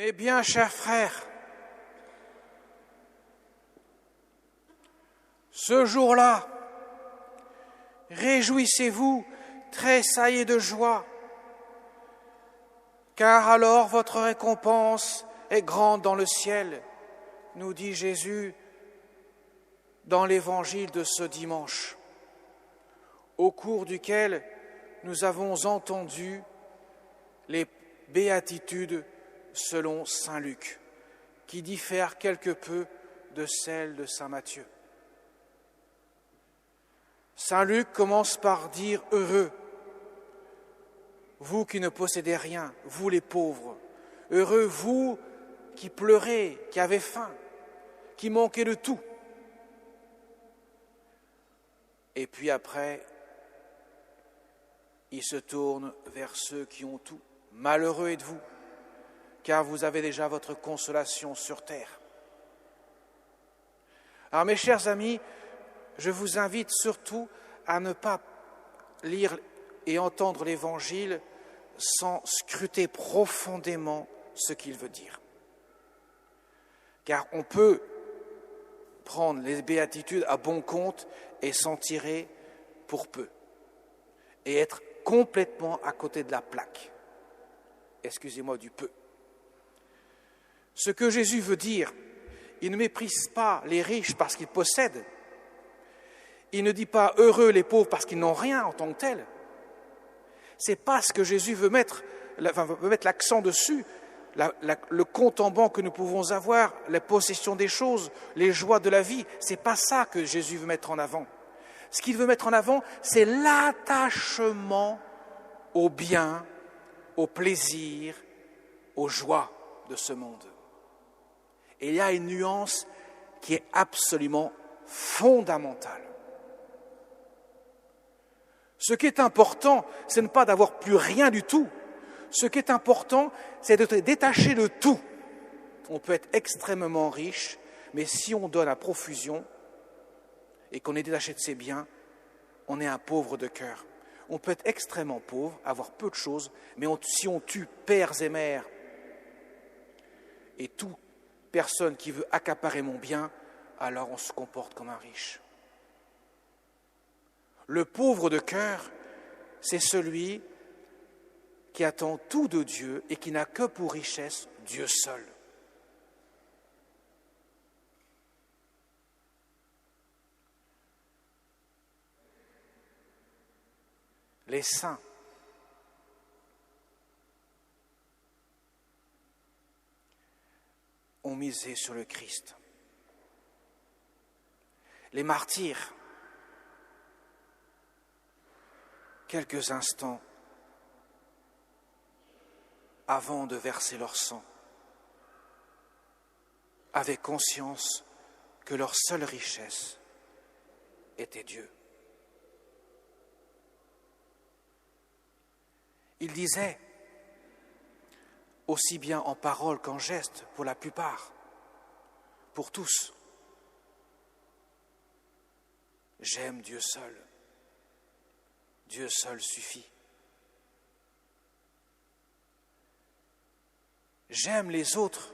Mes bien chers frères, ce jour-là, réjouissez-vous, tressaillez de joie, car alors votre récompense est grande dans le ciel, nous dit Jésus dans l'évangile de ce dimanche, au cours duquel nous avons entendu les béatitudes selon saint Luc, qui diffèrent quelque peu de celles de saint Matthieu. Saint Luc commence par dire « Heureux, vous qui ne possédez rien, vous les pauvres, heureux vous qui pleurez, qui avez faim, qui manquez de tout. » Et puis après, il se tourne vers ceux qui ont tout. « Malheureux êtes-vous, car vous avez déjà votre consolation sur terre. » Alors mes chers amis, je vous invite surtout à ne pas lire et entendre l'Évangile sans scruter profondément ce qu'il veut dire. Car on peut prendre les béatitudes à bon compte et s'en tirer pour peu, et être complètement à côté de la plaque. Excusez-moi du peu. Ce que Jésus veut dire, il ne méprise pas les riches parce qu'ils possèdent. Il ne dit pas heureux les pauvres parce qu'ils n'ont rien en tant que tels. C'est pas ce que Jésus veut mettre l'accent dessus, le compte en banque que nous pouvons avoir, la possession des choses, les joies de la vie. C'est pas ça que Jésus veut mettre en avant. Ce qu'il veut mettre en avant, c'est l'attachement aux biens, aux plaisirs, aux joies de ce monde. Et il y a une nuance qui est absolument fondamentale. Ce qui est important, ce n'est pas d'avoir plus rien du tout. Ce qui est important, c'est de se détacher de tout. On peut être extrêmement riche, mais si on donne à profusion et qu'on est détaché de ses biens, on est un pauvre de cœur. On peut être extrêmement pauvre, avoir peu de choses, mais si on tue pères et mères et toute personne qui veut accaparer mon bien, alors on se comporte comme un riche. Le pauvre de cœur, c'est celui qui attend tout de Dieu et qui n'a que pour richesse Dieu seul. Les saints ont misé sur le Christ. Les martyrs, quelques instants avant de verser leur sang, avaient conscience que leur seule richesse était Dieu. Ils disaient, aussi bien en parole qu'en geste, pour la plupart, pour tous, j'aime Dieu seul. Dieu seul suffit. J'aime les autres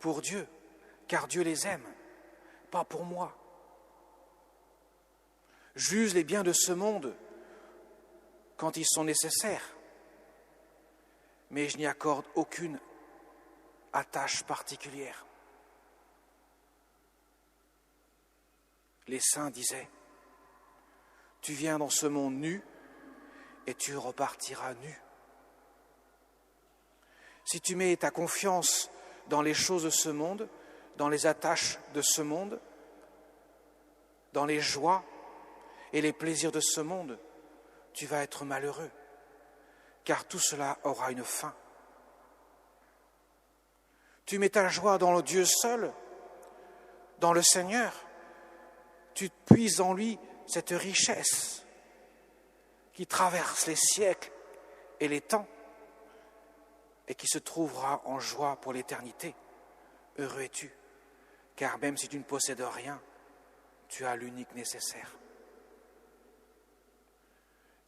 pour Dieu, car Dieu les aime, pas pour moi. J'use les biens de ce monde quand ils sont nécessaires, mais je n'y accorde aucune attache particulière. Les saints disaient, tu viens dans ce monde nu et tu repartiras nu. Si tu mets ta confiance dans les choses de ce monde, dans les attaches de ce monde, dans les joies et les plaisirs de ce monde, tu vas être malheureux, car tout cela aura une fin. Tu mets ta joie dans le Dieu seul, dans le Seigneur, tu puises en lui cette richesse qui traverse les siècles et les temps et qui se trouvera en joie pour l'éternité. Heureux es-tu, car même si tu ne possèdes rien, tu as l'unique nécessaire.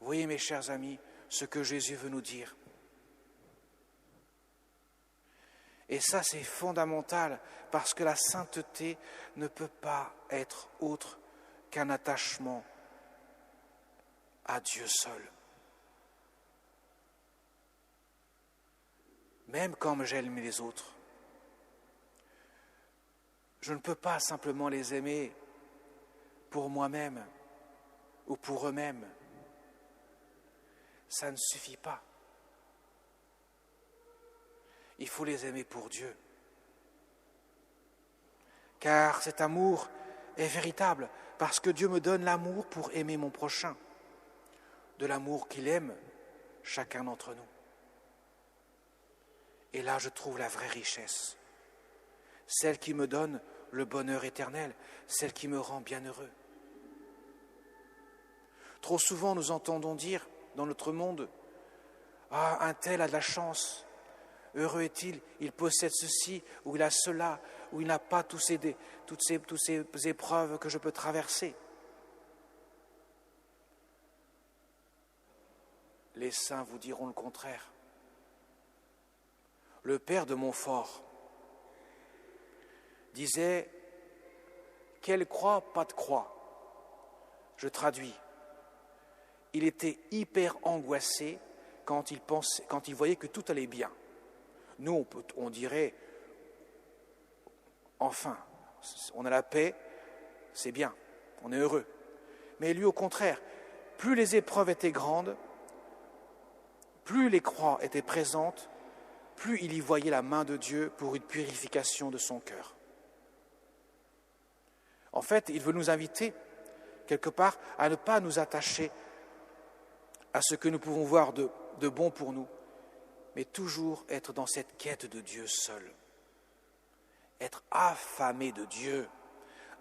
Vous voyez, mes chers amis, ce que Jésus veut nous dire. Et ça, c'est fondamental, parce que la sainteté ne peut pas être autre qu'un attachement à Dieu seul. Même comme j'aime les autres, je ne peux pas simplement les aimer pour moi-même ou pour eux-mêmes. Ça ne suffit pas. Il faut les aimer pour Dieu. Car cet amour est véritable, parce que Dieu me donne l'amour pour aimer mon prochain, de l'amour qu'il aime chacun d'entre nous. Et là, je trouve la vraie richesse, celle qui me donne le bonheur éternel, celle qui me rend bienheureux. Trop souvent, nous entendons dire dans notre monde, « Ah, un tel a de la chance, heureux est-il, il possède ceci, ou il a cela, ou il n'a pas toutes ces épreuves que je peux traverser. » Les saints vous diront le contraire. Le père de Montfort disait « Quelle croix, pas de croix ?» Je traduis. Il était hyper angoissé quand il voyait que tout allait bien. Nous, on dirait « Enfin, on a la paix, c'est bien, on est heureux. » Mais lui, au contraire, plus les épreuves étaient grandes, plus les croix étaient présentes, plus il y voyait la main de Dieu pour une purification de son cœur. En fait, il veut nous inviter, quelque part, à ne pas nous attacher à ce que nous pouvons voir de bon pour nous, mais toujours être dans cette quête de Dieu seul. Être affamé de Dieu,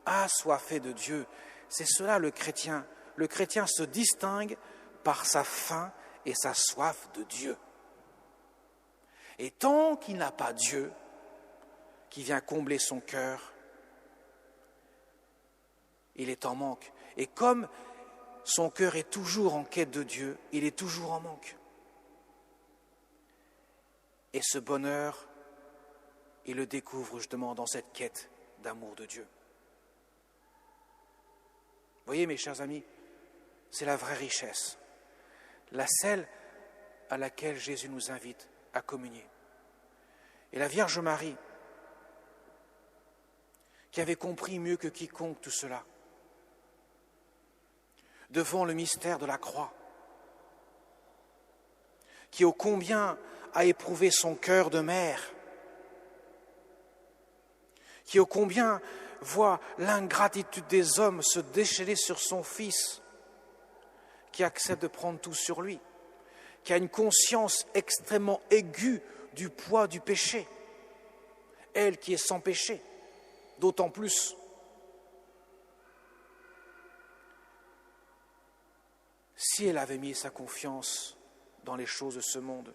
assoiffé de Dieu. C'est cela le chrétien. Le chrétien se distingue par sa faim et sa soif de Dieu. Et tant qu'il n'a pas Dieu qui vient combler son cœur, il est en manque. Et comme son cœur est toujours en quête de Dieu, il est toujours en manque. Et ce bonheur, il le découvre justement dans cette quête d'amour de Dieu. Vous voyez, mes chers amis, c'est la vraie richesse, celle à laquelle Jésus nous invite à communier. Et la Vierge Marie, qui avait compris mieux que quiconque tout cela, devant le mystère de la croix, qui ô combien a éprouvé son cœur de mère, qui ô combien voit l'ingratitude des hommes se déchaîner sur son Fils, qui accepte de prendre tout sur lui, qui a une conscience extrêmement aiguë du poids du péché, elle qui est sans péché, d'autant plus. Si elle avait mis sa confiance dans les choses de ce monde,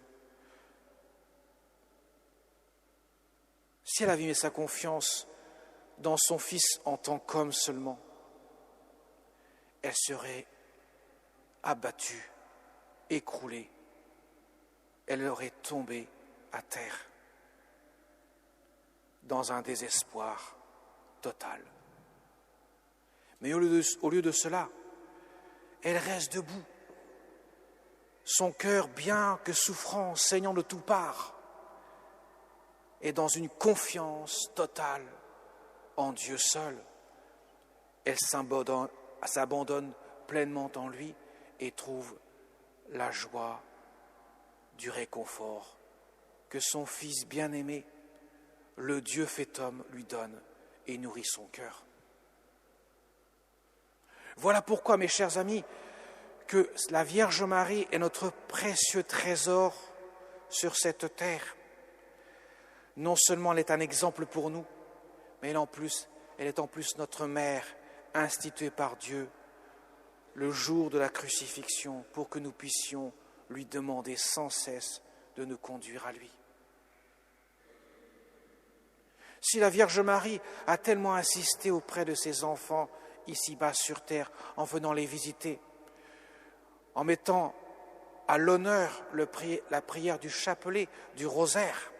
si elle avait mis sa confiance dans son Fils en tant qu'homme seulement, elle serait abattue, écroulée, elle aurait tombé à terre dans un désespoir total. Mais au lieu de cela, elle reste debout, son cœur bien que souffrant, saignant de toutes parts, et dans une confiance totale en Dieu seul. Elle s'abandonne pleinement en lui et trouve la joie du réconfort que son Fils bien-aimé, le Dieu fait homme, lui donne et nourrit son cœur. Voilà pourquoi, mes chers amis, que la Vierge Marie est notre précieux trésor sur cette terre. Non seulement elle est un exemple pour nous, mais elle est en plus notre mère, instituée par Dieu le jour de la crucifixion, pour que nous puissions lui demander sans cesse de nous conduire à lui. Si la Vierge Marie a tellement insisté auprès de ses enfants ici-bas sur terre, en venant les visiter, en mettant à l'honneur la prière du chapelet, du rosaire,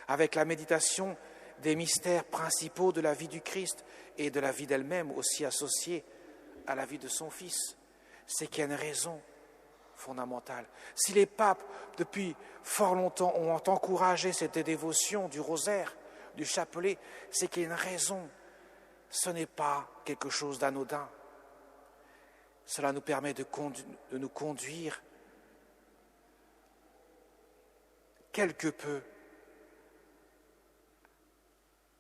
avec la méditation des mystères principaux de la vie du Christ et de la vie d'elle-même aussi associée à la vie de son Fils. C'est qu'il y a une raison fondamentale. Si les papes, depuis fort longtemps, ont encouragé cette dévotion du rosaire, du chapelet, c'est qu'il y a une raison. Ce n'est pas quelque chose d'anodin. Cela nous permet de nous conduire quelque peu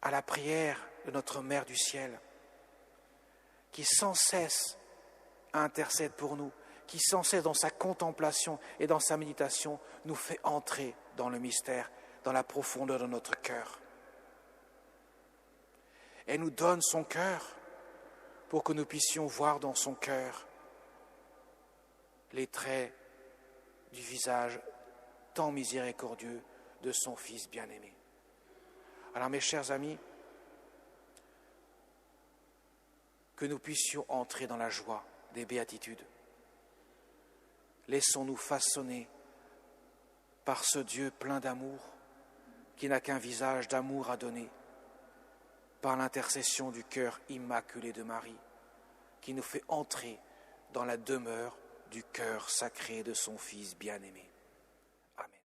à la prière de notre Mère du ciel, qui sans cesse intercède pour nous, qui sans cesse dans sa contemplation et dans sa méditation nous fait entrer dans le mystère, dans la profondeur de notre cœur. Elle nous donne son cœur pour que nous puissions voir dans son cœur les traits du visage tant miséricordieux de son Fils bien-aimé. Alors mes chers amis, que nous puissions entrer dans la joie des béatitudes. Laissons-nous façonner par ce Dieu plein d'amour, qui n'a qu'un visage d'amour à donner, par l'intercession du cœur immaculé de Marie, qui nous fait entrer dans la demeure du cœur sacré de son Fils bien-aimé. Amen.